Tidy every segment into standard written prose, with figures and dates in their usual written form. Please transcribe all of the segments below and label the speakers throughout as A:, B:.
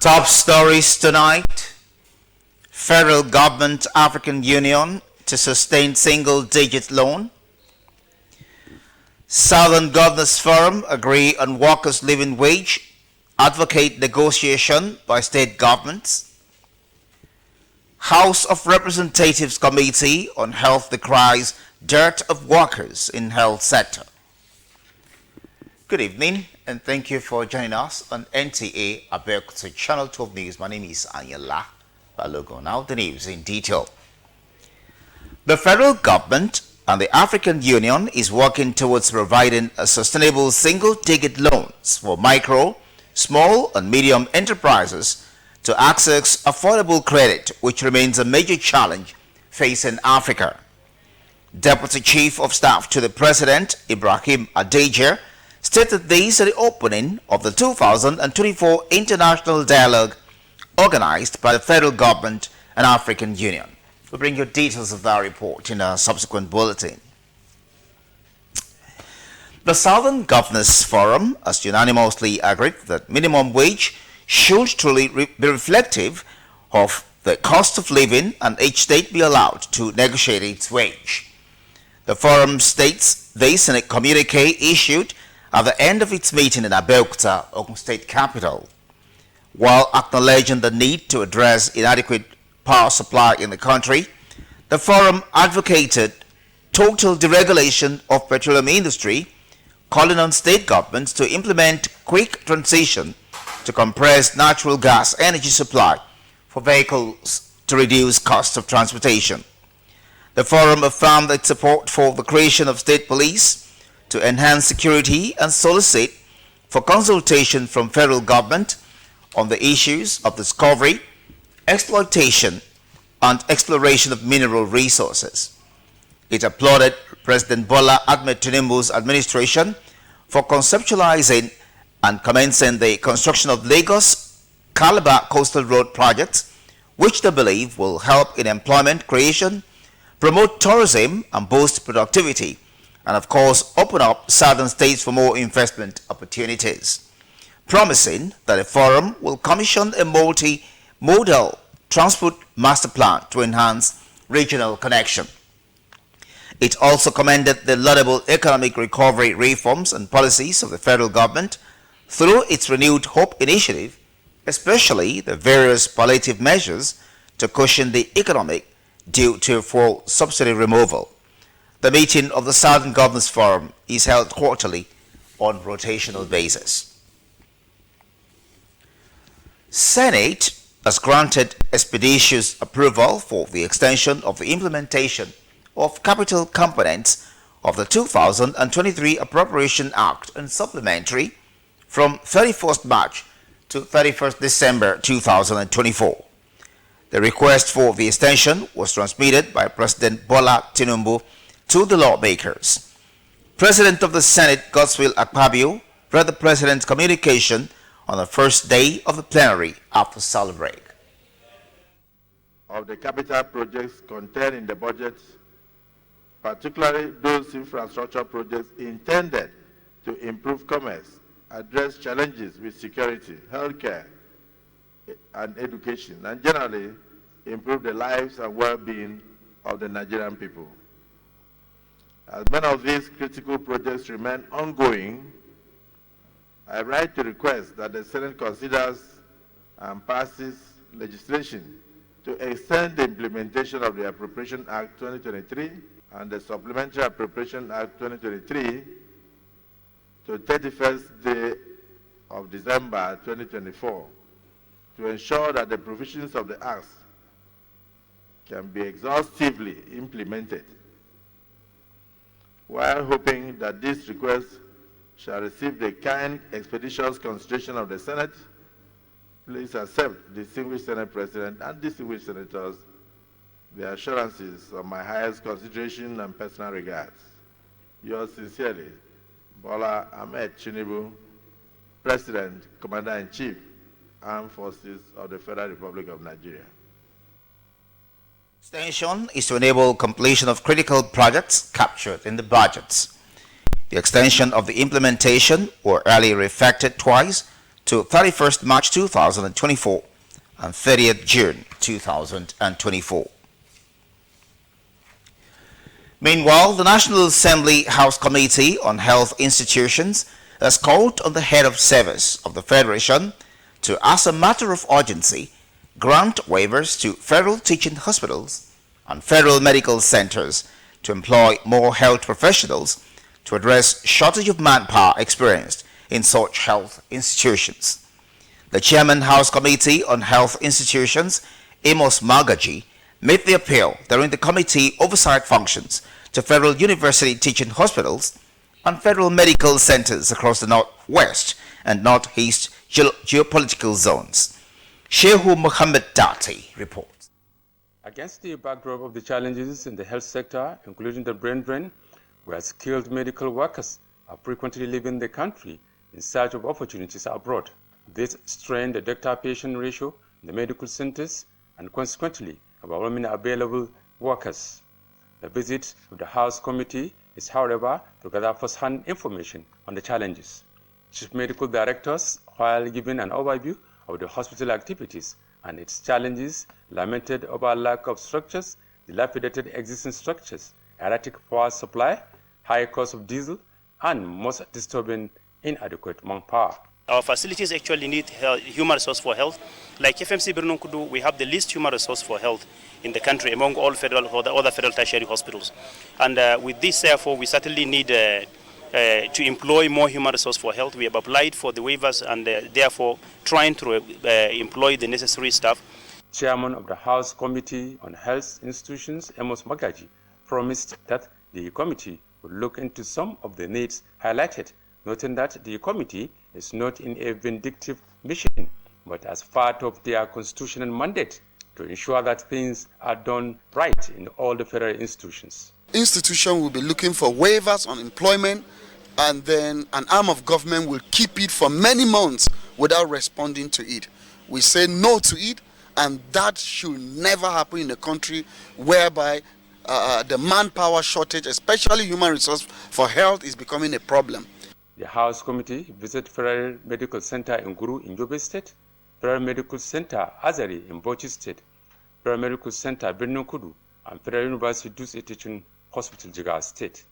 A: Top stories tonight. Federal government African Union to sustain single-digit loan. Southern Governors Forum agree on workers' living wage. Advocate negotiation by state governments. House of Representatives Committee on Health decries dearth of workers in health sector. Good evening, and thank you for joining us on Nta Abeokuta Channel 12 News. My name is Anyala Balogo. Now the news in detail. The federal government and the African Union is working towards providing a sustainable single-digit loans for micro, small and medium enterprises to access affordable credit, which remains a major challenge facing Africa. Deputy Chief of Staff to the President, Ibrahim Adeje, stated this at the opening of the 2024 International Dialogue organized by the federal government and African Union. We'll bring you details of that report in a subsequent bulletin. The Southern Governors Forum has unanimously agreed that minimum wage should truly be reflective of the cost of living and each state be allowed to negotiate its wage. The forum states this in a communique issued at the end of its meeting in Abeokuta, Ogun State capital. While acknowledging the need to address inadequate power supply in the country, the forum advocated total deregulation of petroleum industry, calling on state governments to implement quick transition to compressed natural gas energy supply for vehicles to reduce cost of transportation. The forum affirmed its support for the creation of state police to enhance security and solicit for consultation from federal government on the issues of discovery, exploitation, and exploration of mineral resources. It applauded President Bola Ahmed Tinubu's administration for conceptualizing and commencing the construction of Lagos-Calabar Coastal Road projects, which they believe will help in employment creation, promote tourism, and boost productivity, and of course open up southern states for more investment opportunities, promising that the forum will commission a multi-modal transport master plan to enhance regional connection. It also commended the laudable economic recovery reforms and policies of the federal government through its renewed Hope initiative, especially the various palliative measures to cushion the economic due to fuel subsidy removal. The meeting of the Southern Governors Forum is held quarterly on rotational basis. Senate has granted expeditious approval for the extension of the implementation of capital components of the 2023 Appropriation Act and Supplementary from 31st March to 31st December 2024. The request for the extension was transmitted by President Bola Tinubu to the lawmakers. President of the Senate, Godswill Akpabio, read the President's communication on the first day of the plenary after summer break.
B: Of the capital projects contained in the budget, particularly those infrastructure projects intended to improve commerce, address challenges with security, healthcare, and education, and generally improve the lives and well-being of the Nigerian people. As many of these critical projects remain ongoing, I write to request that the Senate considers and passes legislation to extend the implementation of the Appropriation Act 2023 and the Supplementary Appropriation Act 2023 to 31st day of December 2024 to ensure that the provisions of the Acts can be exhaustively implemented, while hoping that this request shall receive the kind expeditious consideration of the Senate. Please accept, distinguished Senate President and distinguished Senators, the assurances of my highest consideration and personal regards. Yours sincerely, Bola Ahmed Tinubu, President, Commander-in-Chief, Armed Forces of the Federal Republic of Nigeria.
A: Extension is to enable completion of critical projects captured in the budgets. The extension of the implementation were earlier effected twice to 31st March 2024 and 30th June 2024. Meanwhile, the National Assembly House Committee on Health Institutions has called on the head of service of the Federation to, as a matter of urgency, grant waivers to federal teaching hospitals and federal medical centers to employ more health professionals to address shortage of manpower experienced in such health institutions. The Chairman House Committee on Health Institutions, Amos Magaji, made the appeal during the committee oversight functions to federal university teaching hospitals and federal medical centers across the northwest and northeast geopolitical zones. Shehu Mohammed Dati reports.
C: Against the backdrop of the challenges in the health sector, including the brain drain, where skilled medical workers are frequently leaving the country in search of opportunities abroad. This strained the doctor-patient ratio in the medical centers and consequently overwhelming available workers. The visit of the House Committee is, however, to gather first-hand information on the challenges. Chief medical directors, while giving an overview of the hospital activities and its challenges, lamented over lack of structures, dilapidated existing structures, erratic power supply, high cost of diesel, and most disturbing, inadequate manpower.
D: Our facilities actually need human resource for health. Like FMC Birnunkudu, we have the least human resource for health in the country among all federal or the other federal tertiary hospitals. And with this, therefore, we certainly need to employ more human resource for health. We have applied for the waivers and therefore trying to employ the necessary staff.
C: Chairman of the House Committee on Health Institutions, Amos Magaji, promised that the committee would look into some of the needs highlighted, noting that the committee is not in a vindictive mission, but as part of their constitutional mandate to ensure that things are done right in all the federal institutions.
E: Institution will be looking for waivers on employment, and then an arm of government will keep it for many months without responding to it. We say no to it, and that should never happen in a country whereby the manpower shortage, especially human resource for health, is becoming a problem.
C: The House Committee visited Federal Medical Center in Guru in Yobe State, Federal Medical Center Azari in Bauchi State, Federal Medical Center Birnin Kudu, and Federal University Dutse Teaching Hospital Jigawa State.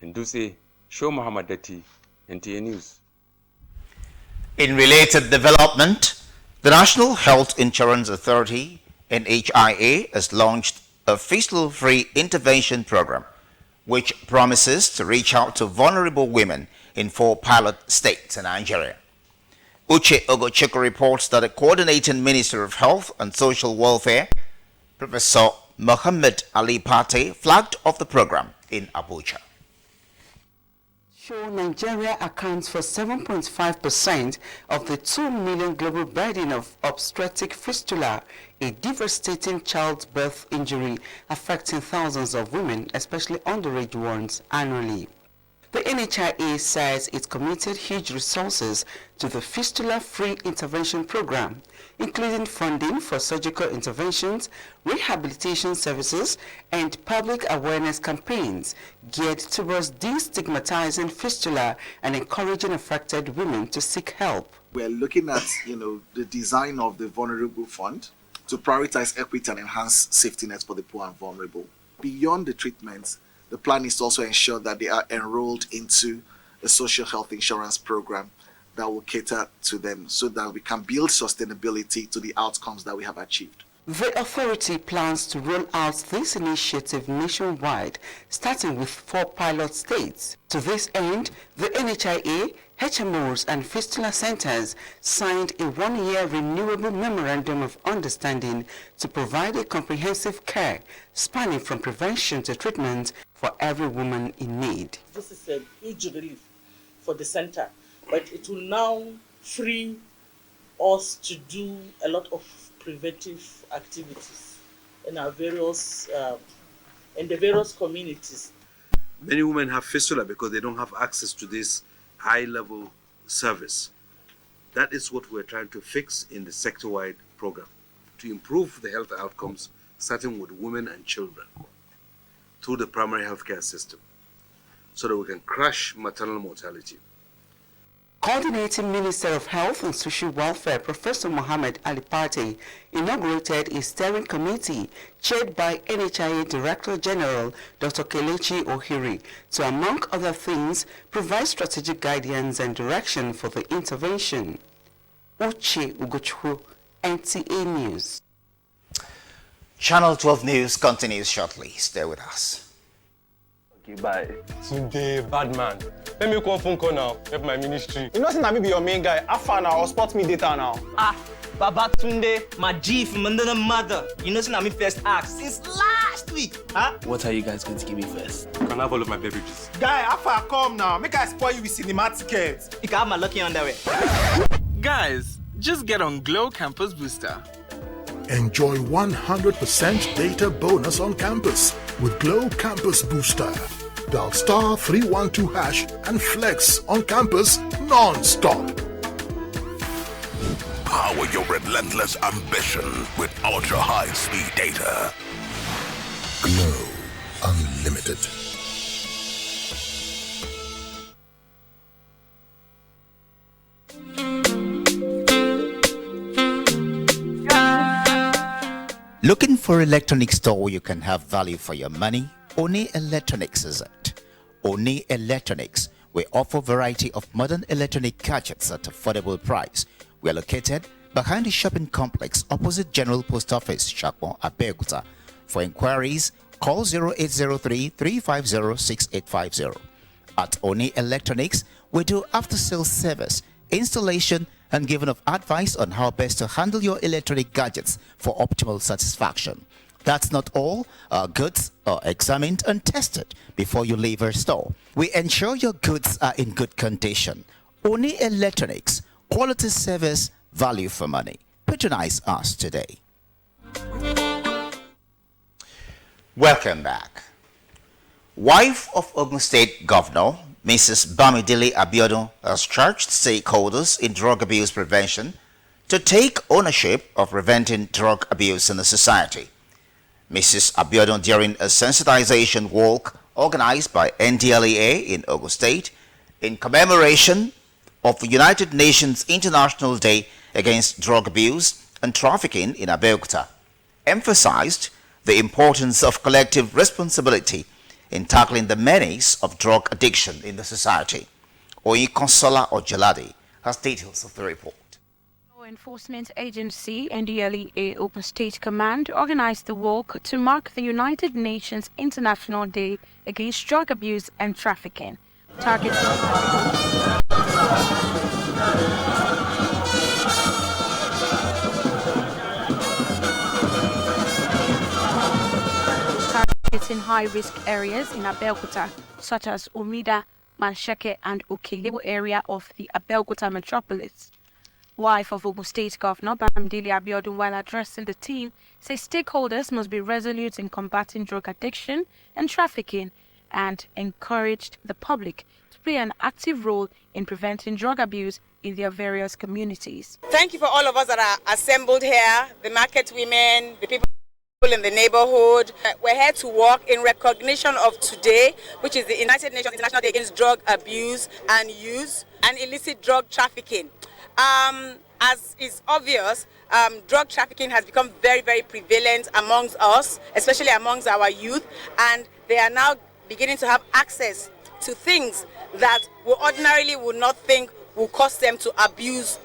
C: In Dutse, Shehu Muhammad Dati, NTA News.
A: In related development, the National Health Insurance Authority, NHIA, has launched a fistula-free intervention program, which promises to reach out to vulnerable women in 4 pilot states in Nigeria. Uche Ogochukwu reports that the coordinating Minister of Health and Social Welfare, Professor Mohammed Ali Pate, flagged off the program in Abuja.
F: Nigeria accounts for 7.5% of the 2 million global burden of obstetric fistula, a devastating childbirth injury affecting thousands of women, especially underage ones, annually. The NHIA says it committed huge resources to the fistula-free intervention program, including funding for surgical interventions, rehabilitation services, and public awareness campaigns geared towards destigmatizing fistula and encouraging affected women to seek help.
G: We're looking at, the design of the Vulnerable Fund to prioritize equity and enhance safety nets for the poor and vulnerable. Beyond the treatments, the plan is to also ensure that they are enrolled into a social health insurance program that will cater to them so that we can build sustainability to the outcomes that we have achieved.
F: The authority plans to roll out this initiative nationwide, starting with 4 pilot states. To this end, the NHIA, HMOs and fistula centers signed a 1-year renewable memorandum of understanding to provide a comprehensive care spanning from prevention to treatment for every woman in need.
H: This is a huge relief for the center, but it will now free us to do a lot of preventive activities in our various in the various communities.
I: Many women have fistula because they don't have access to this high-level service. That is what we're trying to fix in the sector-wide program, to improve the health outcomes, starting with women and children, through the primary healthcare system, so that we can crush maternal mortality.
F: Coordinating Minister of Health and Social Welfare, Professor Mohammed Ali Pate, inaugurated a steering committee chaired by NHIA Director General Dr. Kelechi Ohiri to, among other things, provide strategic guidance and direction for the intervention. Uche Ugochukwu, NTA News.
A: Channel 12 News continues shortly. Stay with us.
J: Okay, bye.
K: Today, bad man. Let me call phone call now. Help my ministry. You know, say me be your main guy. Afa now or spot me data now.
L: Baba Tunde, my G from under the mother. You know, say me first ask since last week. Huh?
J: What are you guys going to give me first?
K: Can I have all of my beverages?
M: Guy, Afa, come now. Make I spoil you with cinema tickets.
L: You can have my lucky underwear.
N: Guys, just get on Glow Campus Booster.
O: Enjoy 100% data bonus on campus with Glow Campus Booster. Dial *312# and flex on campus non-stop.
P: Power your relentless ambition with ultra-high-speed data. Glow Unlimited.
A: Looking for electronic store where you can have value for your money? Oni Electronics is it. Oni Electronics, we offer variety of modern electronic gadgets at affordable price. We are located behind the shopping complex opposite General Post Office, Nta Abeokuta. For inquiries, call 0803-350-6850. At Oni Electronics, we do after-sales service, installation, and giving of advice on how best to handle your electronic gadgets for optimal satisfaction. That's not all. Our goods are examined and tested before you leave our store. We ensure your goods are in good condition. Oni Electronics, quality service, value for money. Patronize us today. Welcome back. Wife of Ogun State Governor Mrs. Bamidele Abiodun has charged stakeholders in drug abuse prevention to take ownership of preventing drug abuse in the society. Mrs. Abiodun, during a sensitization walk organized by NDLEA in Ogun State in commemoration of the United Nations International Day Against Drug Abuse and Trafficking in Abeokuta, emphasized the importance of collective responsibility in tackling the menace of drug addiction in the society. Oyi Consola Ojelade has details of the report.
Q: Law Enforcement Agency NDLEA Open State Command organized the walk to mark the United Nations International Day Against Drug Abuse and Trafficking. In high-risk areas in Abeokuta, such as Omida, Mansheke and Okelewo area of the Abeokuta metropolis. Wife of Ogun State Governor Bamidele Abiodun, while addressing the team, says stakeholders must be resolute in combating drug addiction and trafficking and encouraged the public to play an active role in preventing drug abuse in their various communities.
R: Thank you for all of us that are assembled here, the market women, the people in the neighborhood. We're here to work in recognition of today, which is the United Nations International Day Against Drug Abuse and Use and Illicit Drug Trafficking. As is obvious, drug trafficking has become very, very prevalent amongst us, especially amongst our youth, and they are now beginning to have access to things that we ordinarily would not think will cause them to abuse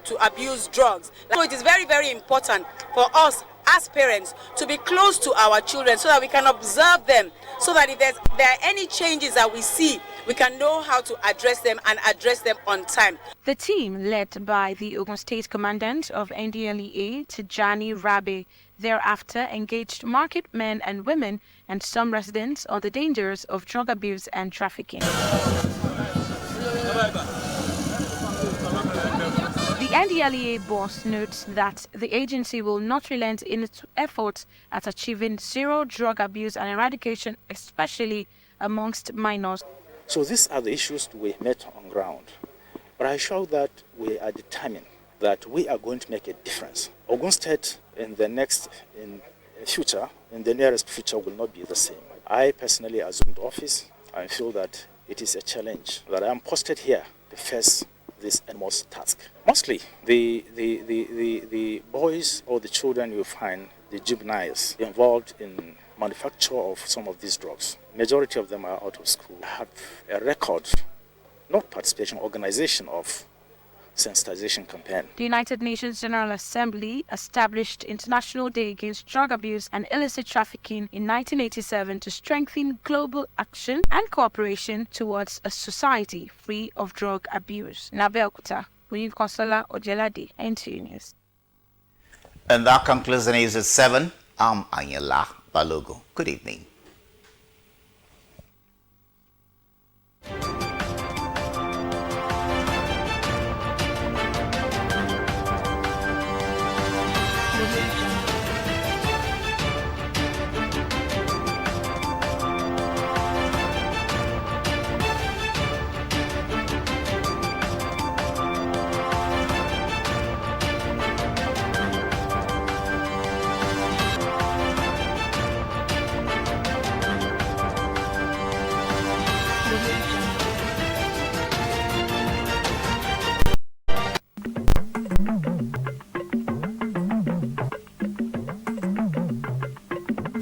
R: to abuse drugs. So it is very, very important for us as parents to be close to our children so that we can observe them, so that if there are any changes that we see, we can know how to address them and address them on time.
Q: The team, led by the Ogun State Commandant of NDLEA, Tijani Rabe, thereafter engaged market men and women and some residents on the dangers of drug abuse and trafficking. The NDLEA boss notes that the agency will not relent in its efforts at achieving zero drug abuse and eradication, especially amongst minors.
S: So these are the issues we met on ground. But I show that we are determined that we are going to make a difference. Ogun State in the nearest future will not be the same. I personally assumed office. I feel that it is a challenge that I am posted here to face this enormous task. Mostly, the boys or the children you find, the juveniles involved in manufacture of some of these drugs, majority of them are out of school, have a record, not participation, organization of sensitization campaign.
Q: The United Nations General Assembly established International Day Against Drug Abuse and Illicit Trafficking in 1987 to strengthen global action and cooperation towards a society free of drug abuse. Nta Abeokuta, Consola Ojelade, NTU News.
A: And that concludes the news at 7. I'm Anyala Balogo. Good evening.